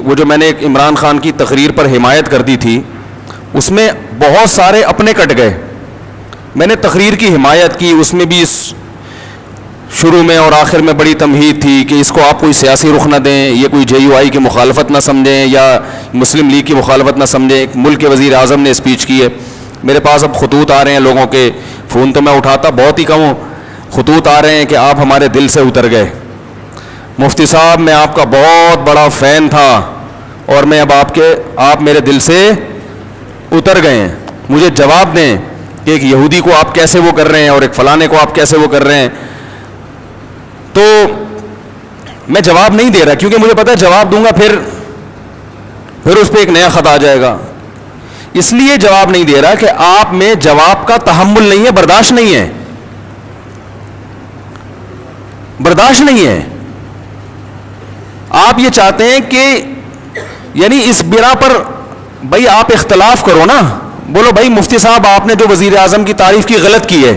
وہ جو میں نے ایک عمران خان کی تقریر پر حمایت کر دی تھی, اس میں بہت سارے اپنے کٹ گئے. میں نے تقریر کی حمایت کی, اس میں بھی شروع میں اور آخر میں بڑی تمہید تھی کہ اس کو آپ کوئی سیاسی رخ نہ دیں, یہ کوئی JUI کی مخالفت نہ سمجھیں یا مسلم لیگ کی مخالفت نہ سمجھیں. ایک ملک کے وزیر اعظم نے اسپیچ کی ہے. میرے پاس اب خطوط آ رہے ہیں لوگوں کے, فون تو میں اٹھاتا بہت ہی کم ہوں, خطوط آ رہے ہیں کہ آپ ہمارے دل سے اتر گئے. مفتی صاحب میں آپ کا بہت بڑا فین تھا اور میں اب آپ میرے دل سے اتر گئے ہیں. مجھے جواب دیں کہ ایک یہودی کو آپ کیسے وہ کر رہے ہیں اور ایک فلانے کو آپ کیسے وہ کر رہے ہیں. تو میں جواب نہیں دے رہا کیونکہ مجھے پتا ہے جواب دوں گا پھر اس پہ ایک نیا خط آ جائے گا. اس لیے جواب نہیں دے رہا کہ آپ میں جواب کا تحمل نہیں ہے, برداشت نہیں ہے, برداشت نہیں ہے. آپ یہ چاہتے ہیں کہ یعنی اس بنا پر بھائی آپ اختلاف کرو نا, بولو بھائی مفتی صاحب آپ نے جو وزیر اعظم کی تعریف کی غلط کی ہے,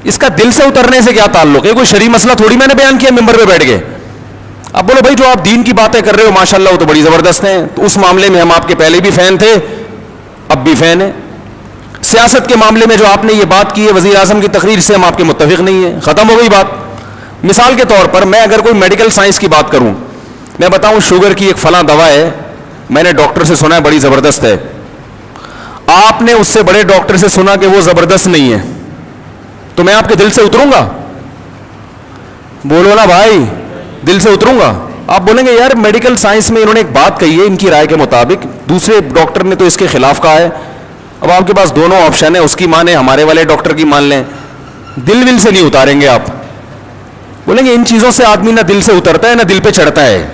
اس کا دل سے اترنے سے کیا تعلق ہے؟ کوئی شرعی مسئلہ تھوڑی میں نے بیان کیا ممبر پہ بیٹھ گئے. اب بولو بھائی جو آپ دین کی باتیں کر رہے ہو ماشاءاللہ وہ تو بڑی زبردست ہیں, تو اس معاملے میں ہم آپ کے پہلے بھی فین تھے, اب بھی فین ہیں. سیاست کے معاملے میں جو آپ نے یہ بات کی ہے وزیر اعظم کی تقریر سے ہم آپ کے متفق نہیں ہیں, ختم ہو گئی بات. مثال کے طور پر میں اگر کوئی میڈیکل سائنس کی بات کروں, میں بتاؤں شوگر کی ایک فلاں دوا ہے, میں نے ڈاکٹر سے سنا ہے بڑی زبردست ہے, آپ نے اس سے بڑے ڈاکٹر سے سنا کہ وہ زبردست نہیں ہے, تو میں آپ کے دل سے اتروں گا؟ بولو نا بھائی, دل سے اتروں گا؟ آپ بولیں گے یار میڈیکل سائنس میں انہوں نے ایک بات کہی ہے ان کی رائے کے مطابق, دوسرے ڈاکٹر نے تو اس کے خلاف کہا ہے, اب آپ کے پاس دونوں آپشن ہیں, اس کی مانیں ہمارے والے ڈاکٹر کی مان لیں. دل سے نہیں اتاریں گے آپ. بولیں گے ان چیزوں سے آدمی نہ دل سے اترتا ہے نہ دل پہ چڑھتا ہے.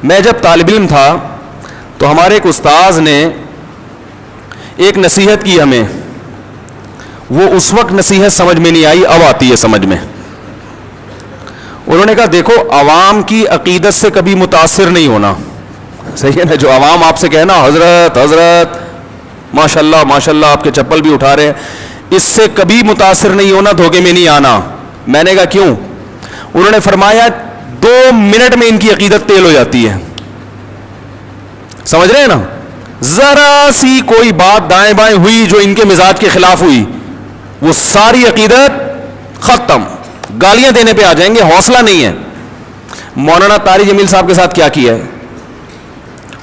میں جب طالب علم تھا تو ہمارے ایک استاذ نے ایک نصیحت کی ہمیں, وہ اس وقت نصیحت سمجھ میں نہیں آئی, اب آتی ہے سمجھ میں. انہوں نے کہا دیکھو عوام کی عقیدت سے کبھی متاثر نہیں ہونا, صحیح ہے نا, جو عوام آپ سے کہنا حضرت حضرت ماشاءاللہ ماشاءاللہ آپ کے چپل بھی اٹھا رہے ہیں, اس سے کبھی متاثر نہیں ہونا, دھوکے میں نہیں آنا. میں نے کہا کیوں؟ انہوں نے فرمایا 2 منٹ میں ان کی عقیدت تیل ہو جاتی ہے. سمجھ رہے ہیں نا, ذرا سی کوئی بات دائیں بائیں ہوئی جو ان کے مزاج کے خلاف ہوئی, وہ ساری عقیدت ختم, گالیاں دینے پہ آ جائیں گے, حوصلہ نہیں ہے. مولانا طاری جمیل صاحب کے ساتھ کیا کیا ہے,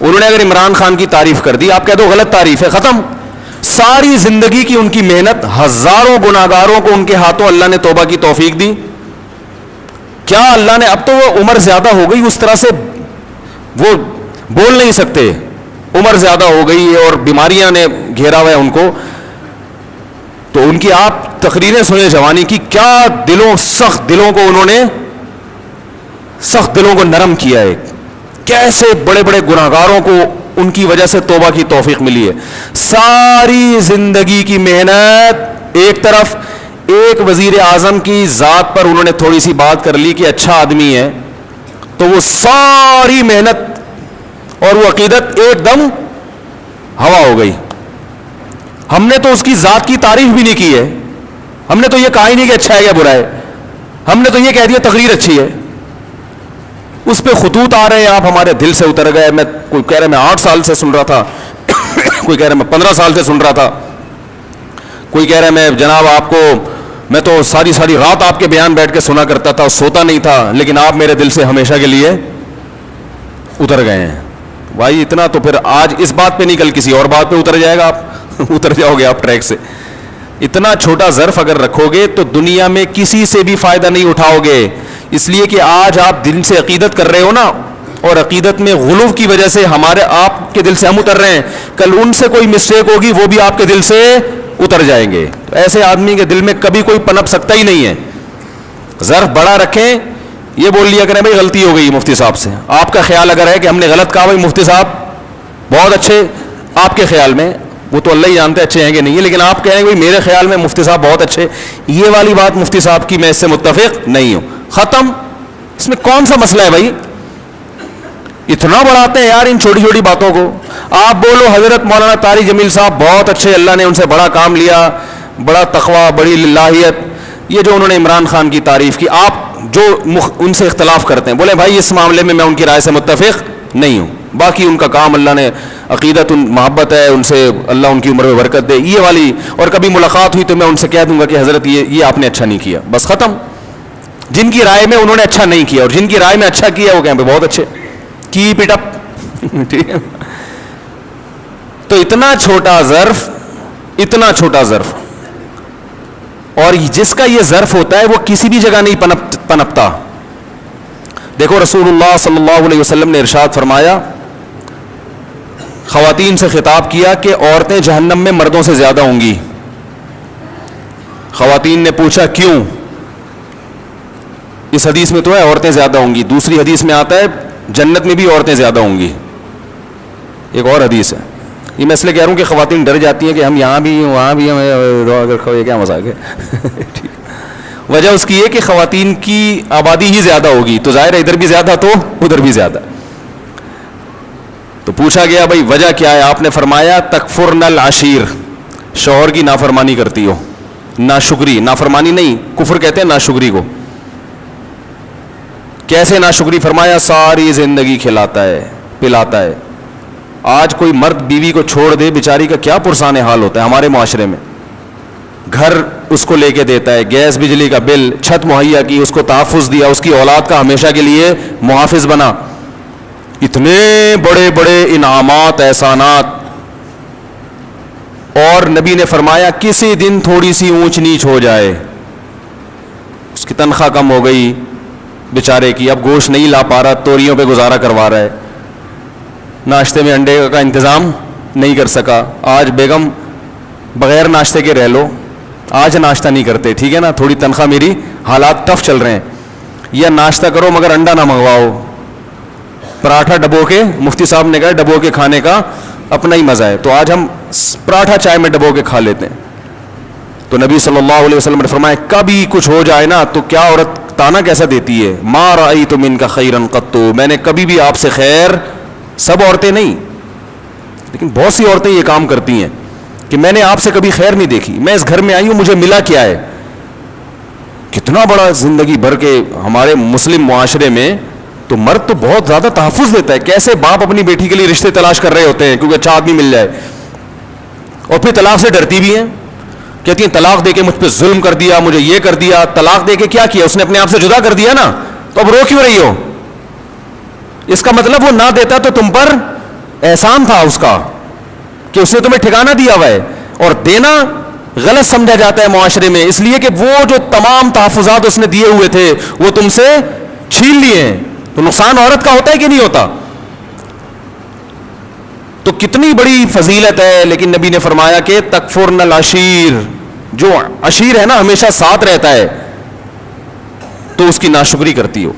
انہوں نے اگر عمران خان کی تعریف کر دی, آپ کہہ دو غلط تعریف ہے, ختم. ساری زندگی کی ان کی محنت, ہزاروں گناہگاروں کو ان کے ہاتھوں اللہ نے توبہ کی توفیق دی. کیا اللہ نے, اب تو وہ عمر زیادہ ہو گئی, اس طرح سے وہ بول نہیں سکتے, عمر زیادہ ہو گئی ہے اور بیماریاں نے گھیرا ہوا ہے ان کو, تو ان کی آپ تقریریں سنیں جوانی کی, کیا سخت دلوں کو انہوں نے, سخت دلوں کو نرم کیا ہے, کیسے بڑے بڑے گناہگاروں کو ان کی وجہ سے توبہ کی توفیق ملی ہے. ساری زندگی کی محنت ایک طرف, ایک وزیر اعظم کی ذات پر انہوں نے تھوڑی سی بات کر لی کہ اچھا آدمی ہے, تو وہ ساری محنت اور وہ عقیدت ایک دم ہوا ہو گئی. ہم نے تو اس کی ذات کی تعریف بھی نہیں کی ہے, ہم نے تو یہ کہا ہی نہیں کہ اچھا ہے یا برا ہے, ہم نے تو یہ کہہ دیا تقریر اچھی ہے. اس پہ خطوط آ رہے ہیں آپ ہمارے دل سے اتر گئے. میں کوئی کہہ رہا ہے میں 8 سال سے سن رہا تھا, کوئی کہہ رہا ہے میں 15 سال سے سن رہا تھا, کوئی کہہ رہا ہے میں جناب آپ کو, میں تو ساری رات آپ کے بیان بیٹھ کے سنا کرتا تھا, سوتا نہیں تھا, لیکن آپ میرے دل سے ہمیشہ کے لیے اتر گئے ہیں. بھائی اتنا تو پھر آج اس بات پہ نہیں, کل کسی اور بات پہ اتر جائے گا, آپ اتر جاؤ گے آپ ٹریک سے. اتنا چھوٹا ظرف اگر رکھو گے تو دنیا میں کسی سے بھی فائدہ نہیں اٹھاؤ گے, اس لیے کہ آج آپ دل سے عقیدت کر رہے ہو نا, اور عقیدت میں غلو کی وجہ سے آپ کے دل سے ہم اتر رہے ہیں, کل ان سے کوئی مسٹیک ہوگی وہ بھی آپ کے دل سے اتر جائیں گے. تو ایسے آدمی کے دل میں کبھی کوئی پنپ سکتا ہی نہیں ہے. ظرف بڑا رکھیں, یہ بول لیا کریں بھائی غلطی ہو گئی مفتی صاحب سے. آپ کا خیال اگر ہے کہ ہم نے غلط کہا, بھائی مفتی صاحب بہت اچھے, آپ کے خیال میں, وہ تو اللہ ہی جانتے اچھے ہیں کہ نہیں ہے, لیکن آپ کہیں بھائی میرے خیال میں مفتی صاحب بہت اچھے, یہ والی بات مفتی صاحب کی میں اس سے متفق نہیں ہوں, ختم. اس میں کون سا مسئلہ ہے بھائی؟ اتنا بڑھاتے ہیں یار ان چھوٹی چھوٹی باتوں کو. آپ بولو حضرت مولانا طاری جمیل صاحب بہت اچھے, اللہ نے ان سے بڑا کام لیا, بڑا تقوی, بڑی للہیت, یہ جو انہوں نے عمران خان کی تعریف کی, آپ جو ان سے اختلاف کرتے ہیں بولے بھائی اس معاملے میں ان کی رائے سے متفق نہیں ہوں, باقی ان کا کام اللہ نے عقیدت محبت ہے ان سے, اللہ ان کی عمر میں برکت دے, یہ والی. اور کبھی ملاقات ہوئی تو میں ان سے کہہ دوں گا کہ حضرت یہ آپ نے اچھا نہیں کیا, بس ختم. جن کی رائے میں انہوں نے اچھا نہیں کیا اور جن کی رائے میں اچھا کیا وہ کہیں پہ بہت اچھے, کیپ اٹ اپ. ٹھیک ہے, تو اتنا چھوٹا ظرف, اور جس کا یہ ظرف ہوتا ہے وہ کسی بھی جگہ نہیں پنپتا. دیکھو رسول اللہ صلی اللہ علیہ وسلم نے ارشاد فرمایا, خواتین سے خطاب کیا کہ عورتیں جہنم میں مردوں سے زیادہ ہوں گی. خواتین نے پوچھا کیوں؟ اس حدیث میں تو ہے عورتیں زیادہ ہوں گی, دوسری حدیث میں آتا ہے جنت میں بھی عورتیں زیادہ ہوں گی, ایک اور حدیث ہے. یہ میں اس لیے کہہ رہا ہوں کہ خواتین ڈر جاتی ہیں کہ ہم یہاں بھی وہاں بھی, یہ کیا مذاق ہے. وجہ اس کی یہ کہ خواتین کی آبادی ہی زیادہ ہوگی, تو ظاہر ہے ادھر بھی زیادہ تو ادھر بھی زیادہ. تو پوچھا گیا بھائی وجہ کیا ہے؟ آپ نے فرمایا تکفرن العشیر, شوہر کی نافرمانی کرتی ہو. ناشکری, نافرمانی نہیں, کفر کہتے ہیں ناشکری کو. کیسے ناشکری؟ فرمایا ساری زندگی کھلاتا ہے پلاتا ہے. آج کوئی مرد بیوی کو چھوڑ دے, بیچاری کا کیا پرسان حال ہوتا ہے ہمارے معاشرے میں. گھر اس کو لے کے دیتا ہے, گیس بجلی کا بل, چھت مہیا کی, اس کو تحفظ دیا, اس کی اولاد کا ہمیشہ کے لیے محافظ بنا, اتنے بڑے بڑے انعامات احسانات. اور نبی نے فرمایا کسی دن تھوڑی سی اونچ نیچ ہو جائے, اس کی تنخواہ کم ہو گئی بیچارے کی, اب گوشت نہیں لا پا رہا, توریوں پہ گزارا کروا رہا ہے, ناشتے میں انڈے کا انتظام نہیں کر سکا, آج بیگم بغیر ناشتے کے رہ لو, آج ناشتہ نہیں کرتے, ٹھیک ہے نا, تھوڑی تنخواہ میری, حالات ٹف چل رہے ہیں, یا ناشتہ کرو مگر انڈا نہ منگواؤ, پراٹھا ڈبو کے, مفتی صاحب نے کہا ڈبو کے کھانے کا اپنا ہی مزہ ہے, تو آج ہم پراٹھا چائے میں ڈبو کے کھا لیتے ہیں. تو نبی صلی اللہ علیہ وسلم نے فرمایا کبھی کچھ ہو جائے نا تو کیا عورت تانا کیسا دیتی ہے, ما رأیت منک خیرا قط, میں نے کبھی بھی آپ سے خیر, سب عورتیں نہیں لیکن بہت سی عورتیں یہ کام کرتی ہیں کہ میں نے آپ سے کبھی خیر نہیں دیکھی, میں اس گھر میں آئی ہوں مجھے ملا کیا ہے. کتنا بڑا زندگی بھر کے ہمارے مسلم معاشرے میں تو مرد تو بہت زیادہ تحفظ دیتا ہے. کیسے باپ اپنی بیٹی کے لیے رشتے تلاش کر رہے ہوتے ہیں کیونکہ اچھا آدمی مل جائے, اور پھر طلاق سے ڈرتی بھی ہیں, کہتی ہیں طلاق دے کے مجھ پہ ظلم کر دیا, مجھے یہ کر دیا. طلاق دے کے کیا کیا اس نے؟ اپنے آپ سے جدا کر دیا نا, تو اب رو کیوں رہی ہو؟ اس کا مطلب وہ نہ دیتا تو تم پر احسان تھا اس کا کہ اس نے تمہیں ٹھکانہ دیا ہوا ہے. اور دینا غلط سمجھا جاتا ہے معاشرے میں, اس لیے کہ وہ جو تمام تحفظات اس نے دیے ہوئے تھے وہ تم سے چھین لیے ہیں, تو نقصان عورت کا ہوتا ہے کہ نہیں ہوتا؟ تو کتنی بڑی فضیلت ہے. لیکن نبی نے فرمایا کہ تکفرن العشیر, جو عشیر ہے نا ہمیشہ ساتھ رہتا ہے, تو اس کی ناشکری کرتی ہو.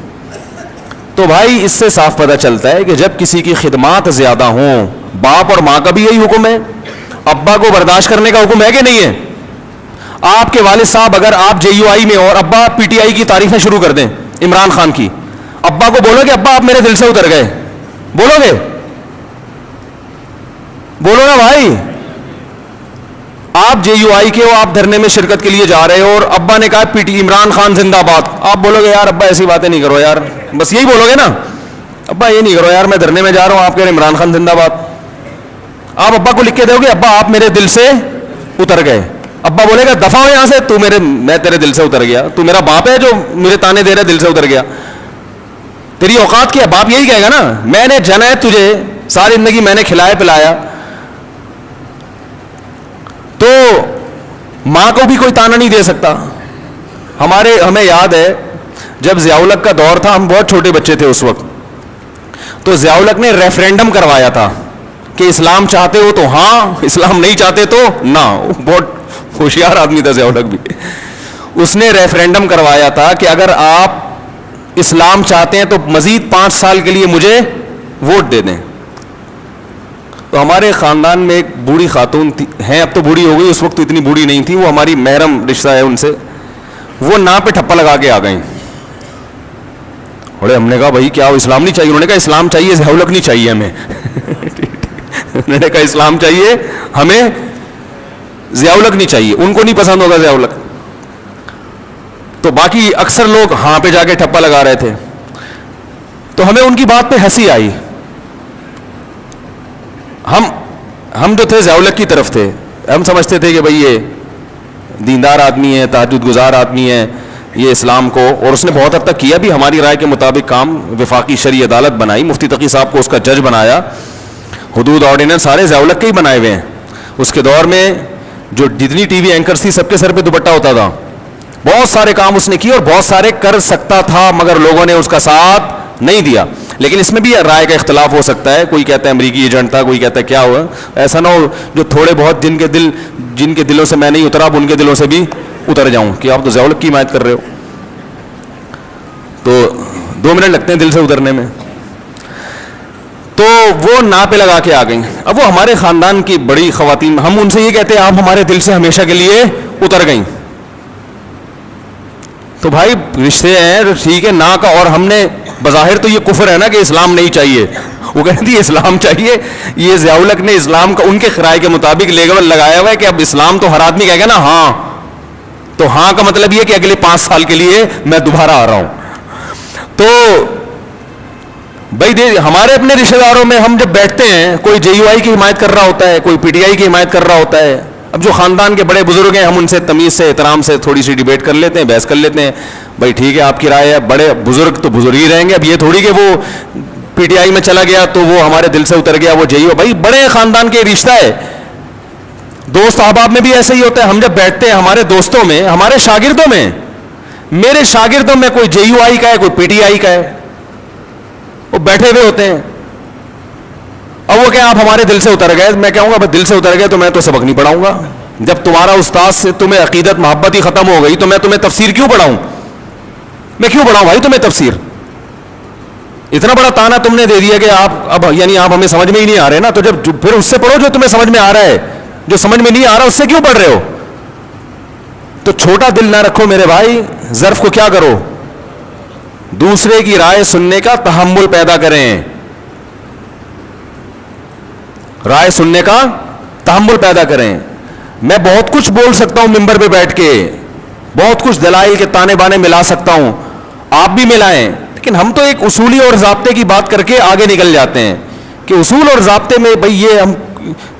تو بھائی اس سے صاف پتہ چلتا ہے کہ جب کسی کی خدمات زیادہ ہوں, باپ اور ماں کا بھی یہی حکم ہے, ابا کو برداشت کرنے کا حکم ہے کہ نہیں ہے؟ آپ کے والد صاحب اگر آپ JUI میں اور ابا PTI کی تعریفیں شروع کر دیں عمران خان کی, ابا کو بولو گے ابا آپ میرے دل سے اتر گئے؟ بولو گے؟ بولو نا بھائی. آپ JUI کے ہو, آپ دھرنے میں شرکت کے لیے جا رہے ہو اور ابا نے کہا عمران خان زندہ باد, آپ بولو گے یار ابا ایسی باتیں نہیں کرو یار, بس یہی بولو گے نا, ابا یہ نہیں کرو یار, میں دھرنے میں جا رہا ہوں, آپ کہہ رہے عمران خان زندہ باد. آپ ابا کو لکھ کے دو گے ابا آپ میرے دل سے اتر گئے, ابا بولے گا دفع ہو یہاں سے, میں تیرے دل سے اتر گیا, تو میرا باپ ہے جو میرے تانے دے رہا ہے, دل سے اتر گیا, تیری اوقات کیا؟ باپ یہی کہے گا نا, میں نے جنا ہے تجھے, ساری زندگی میں نے کھلایا پلایا. تو ماں کو بھی کوئی تانا نہیں دے سکتا. ہمیں یاد ہے جب ضیاء الحق کا دور تھا, ہم بہت چھوٹے بچے تھے اس وقت, تو ضیاء الحق نے ریفرینڈم کروایا تھا کہ اسلام چاہتے ہو تو ہاں, اسلام نہیں چاہتے تو نہ. بہت ہوشیار آدمی تھا ضیاء الحق بھی. اس نے ریفرینڈم کروایا تھا کہ اگر آپ اسلام چاہتے ہیں تو مزید 5 سال کے لیے مجھے ووٹ دے دیں. تو ہمارے خاندان میں ایک بوڑھی خاتون ہیں, اب تو بوڑھی ہو گئی, اس وقت تو اتنی بوڑھی نہیں تھی, وہ ہماری محرم رشتہ ہے ان سے, وہ ناں پہ ٹھپا لگا کے آ گئیں. اور ہم نے کہا بھائی کیا اسلام نہیں چاہیے؟ انہوں نے کہا اسلام چاہیے, ضیاء الحق نہیں چاہیے ہمیں. انہوں نے کہا اسلام چاہیے ہمیں, ضیاء الحق نہیں چاہیے. ان کو نہیں پسند ہوگا ضیاء الحق. تو باقی اکثر لوگ ہاں پہ جا کے ٹھپا لگا رہے تھے. تو ہمیں ان کی بات پہ ہنسی آئی. ہم جو تھے ضیاء الحق کی طرف تھے, ہم سمجھتے تھے کہ بھئی یہ دیندار آدمی ہے, تہجد گزار آدمی ہے, یہ اسلام کو, اور اس نے بہت حد تک کیا بھی, ہماری رائے کے مطابق کام, وفاقی شرعی عدالت بنائی, مفتی تقی صاحب کو اس کا جج بنایا, حدود آرڈیننس سارے ضیاء الحق کے ہی بنائے ہوئے ہیں. اس کے دور میں جو جتنی ٹی وی اینکرز تھی سب کے سر پہ دوپٹہ ہوتا تھا. بہت سارے کام اس نے کیے اور بہت سارے کر سکتا تھا, مگر لوگوں نے اس کا ساتھ نہیں دیا. لیکن اس میں بھی رائے کا اختلاف ہو سکتا ہے, کوئی کہتا ہے امریکی ایجنٹ تھا, کوئی کہتا ہے کیا ہوا. ایسا نہ ہو جو تھوڑے بہت جن کے دلوں سے میں نہیں اترا اب ان کے دلوں سے بھی اتر جاؤں کہ آپ تو ضیاء الحق کی حمایت کر رہے ہو. تو 2 منٹ لگتے ہیں دل سے اترنے میں. تو وہ نا پہ لگا کے آ گئیں. اب وہ ہمارے خاندان کی بڑی خواتین, ہم ان سے یہ کہتے ہیں آپ ہمارے دل سے ہمیشہ کے لیے اتر گئیں. تو بھائی رشتے ہیں ٹھیک ہے نا کا, اور ہم نے بظاہر تو یہ کفر ہے نا کہ اسلام نہیں چاہیے, وہ کہتی ہے اسلام چاہیے. یہ ضیاء الحق نے اسلام کا ان کے خرائے کے مطابق لیبل لگایا ہوا ہے کہ اب اسلام تو ہر آدمی کہے گا نا ہاں, تو ہاں کا مطلب یہ کہ اگلے 5 سال کے لیے میں دوبارہ آ رہا ہوں. تو بھائی ہمارے اپنے رشتے داروں میں ہم جب بیٹھتے ہیں, کوئی جے یو آئی کی حمایت کر رہا ہوتا ہے, کوئی پی ٹی آئی کی حمایت کر رہا ہوتا ہے. اب جو خاندان کے بڑے بزرگ ہیں ہم ان سے تمیز سے احترام سے تھوڑی سی ڈیبیٹ کر لیتے ہیں, بحث کر لیتے ہیں. بھائی ٹھیک ہے آپ کی رائے ہے, بڑے بزرگ تو بزرگ ہی رہیں گے. اب یہ تھوڑی کہ وہ پی ٹی آئی میں چلا گیا تو وہ ہمارے دل سے اتر گیا, وہ جے یو. بھائی بڑے خاندان کے رشتہ ہے. دوست احباب میں بھی ایسا ہی ہوتا ہے. ہم جب بیٹھتے ہیں ہمارے دوستوں میں, ہمارے شاگردوں میں, میرے شاگردوں میں کوئی جے یو آئی کا ہے, کوئی پی ٹی آئی کا ہے, وہ بیٹھے ہوئے ہوتے ہیں. اب وہ کہ آپ ہمارے دل سے اتر گئے, میں کہوں گا بھائی دل سے اتر گئے تو میں تو سبق نہیں پڑھاؤں گا. جب تمہارا استاد سے تمہیں عقیدت محبت ہی ختم ہو گئی تو میں تمہیں تفسیر کیوں پڑھاؤں, میں کیوں پڑھاؤں بھائی تمہیں تفسیر. اتنا بڑا تانا تم نے دے دیا کہ آپ اب یعنی آپ ہمیں سمجھ میں ہی نہیں آ رہے نا, تو جب پھر اس سے پڑھو جو تمہیں سمجھ میں آ رہا ہے, جو سمجھ میں نہیں آ رہا اس سے کیوں پڑھ رہے ہو. تو چھوٹا دل نہ رکھو میرے بھائی, ظرف کو کیا کرو, دوسرے کی رائے سننے کا تحمل پیدا کریں, رائے سننے کا تحمل پیدا کریں. میں بہت کچھ بول سکتا ہوں ممبر پہ بیٹھ کے, بہت کچھ دلائل کے تانے بانے ملا سکتا ہوں, آپ بھی ملائیں, لیکن ہم تو ایک اصولی اور ضابطے کی بات کر کے آگے نکل جاتے ہیں کہ اصول اور ضابطے میں بھئی یہ ہم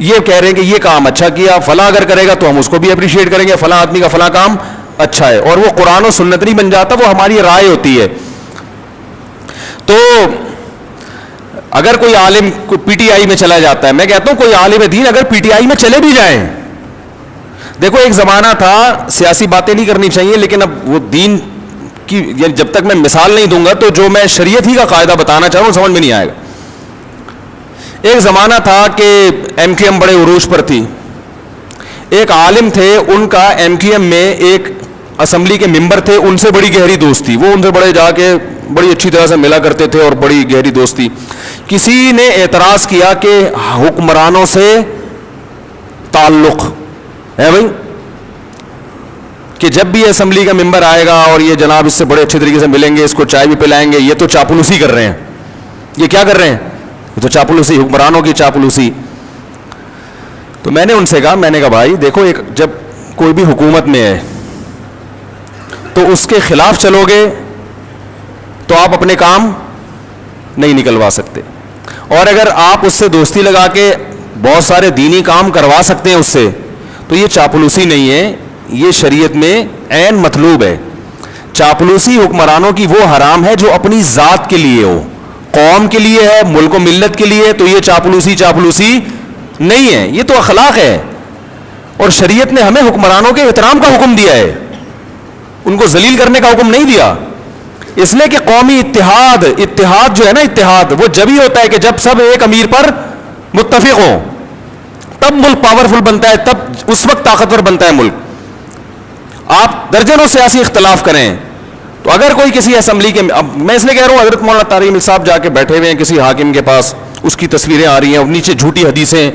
یہ کہہ رہے ہیں کہ یہ کام اچھا کیا, فلاں اگر کرے گا تو ہم اس کو بھی اپریشیٹ کریں گے, فلاں آدمی کا فلاں کام اچھا ہے, اور وہ قرآن و سنت نہیں بن جاتا, وہ ہماری رائے ہوتی ہے. تو اگر کوئی عالم پی ٹی آئی میں چلا جاتا ہے, میں کہتا ہوں کوئی عالم دین اگر پی ٹی آئی میں چلے بھی جائیں, دیکھو ایک زمانہ تھا سیاسی باتیں نہیں کرنی چاہیے, لیکن اب وہ دین کی یعنی جب تک میں مثال نہیں دوں گا تو جو میں شریعت ہی کا قاعدہ بتانا چاہ رہا ہوں سمجھ میں نہیں آئے گا. ایک زمانہ تھا کہ ایم کیو ایم بڑے عروج پر تھی, ایک عالم تھے ان کا ایم کیو ایم میں ایک اسمبلی کے ممبر تھے, ان سے بڑی گہری دوستی, وہ ان سے بڑے جا کے بڑی اچھی طرح سے ملا کرتے تھے اور بڑی گہری دوستی. کسی نے اعتراض کیا کہ حکمرانوں سے تعلق ہے بھائی, کہ جب بھی اسمبلی کا ممبر آئے گا اور یہ جناب اس سے بڑے اچھے طریقے سے ملیں گے, اس کو چائے بھی پلائیں گے, یہ تو چاپلوسی کر رہے ہیں, یہ کیا کر رہے ہیں, یہ تو چاپلوسی, حکمرانوں کی چاپلوسی. تو میں نے ان سے کہا, میں نے کہا بھائی دیکھو ایک جب کوئی بھی حکومت میں ہے تو اس کے خلاف چلو گے تو آپ اپنے کام نہیں نکلوا سکتے, اور اگر آپ اس سے دوستی لگا کے بہت سارے دینی کام کروا سکتے ہیں اس سے تو یہ چاپلوسی نہیں ہے, یہ شریعت میں عین مطلوب ہے. چاپلوسی حکمرانوں کی وہ حرام ہے جو اپنی ذات کے لیے ہو, قوم کے لیے ہے, ملک و ملت کے لیے, تو یہ چاپلوسی نہیں ہے, یہ تو اخلاق ہے. اور شریعت نے ہمیں حکمرانوں کے احترام کا حکم دیا ہے, ان کو ذلیل کرنے کا حکم نہیں دیا, اس لیے کہ قومی اتحاد جو ہے نا, اتحاد وہ جب ہی ہوتا ہے کہ جب سب ایک امیر پر متفق ہوں, تب ملک پاورفل بنتا ہے, تب اس وقت طاقتور بنتا ہے ملک. آپ درجنوں سیاسی اختلاف کریں تو اگر کوئی کسی اسمبلی کے, اب میں اس لیے کہہ رہا ہوں حضرت مولانا طارق امیر صاحب جا کے بیٹھے ہوئے ہیں کسی حاکم کے پاس, اس کی تصویریں آ رہی ہیں اور نیچے جھوٹی حدیثیں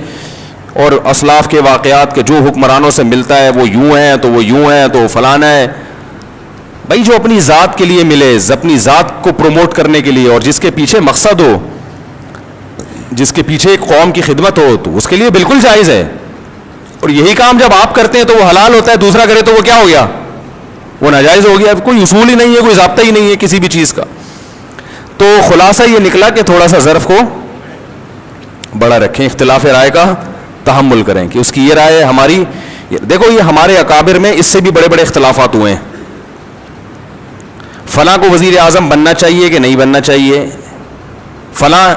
اور اسلاف کے واقعات کے جو حکمرانوں سے ملتا ہے وہ یوں ہیں تو وہ یوں ہیں تو فلانا ہے. بھائی جو اپنی ذات کے لیے ملے, اپنی ذات کو پروموٹ کرنے کے لیے, اور جس کے پیچھے مقصد ہو, جس کے پیچھے ایک قوم کی خدمت ہو, تو اس کے لیے بالکل جائز ہے. اور یہی کام جب آپ کرتے ہیں تو وہ حلال ہوتا ہے, دوسرا کرے تو وہ کیا ہو گیا, وہ ناجائز ہو گیا. اب کوئی اصول ہی نہیں ہے, کوئی ضابطہ ہی نہیں ہے کسی بھی چیز کا. تو خلاصہ یہ نکلا کہ تھوڑا سا ظرف کو بڑا رکھیں, اختلاف رائے کا تحمل کریں کہ اس کی یہ رائے ہماری. دیکھو یہ ہمارے اکابر میں اس سے بھی بڑے بڑے اختلافات ہوئے ہیں. فلاں کو وزیر اعظم بننا چاہیے کہ نہیں بننا چاہیے, فلاں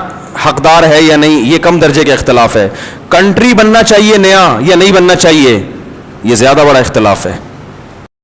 حقدار ہے یا نہیں, یہ کم درجے کا اختلاف ہے. کنٹری بننا چاہیے نیا یا نہیں بننا چاہیے, یہ زیادہ بڑا اختلاف ہے.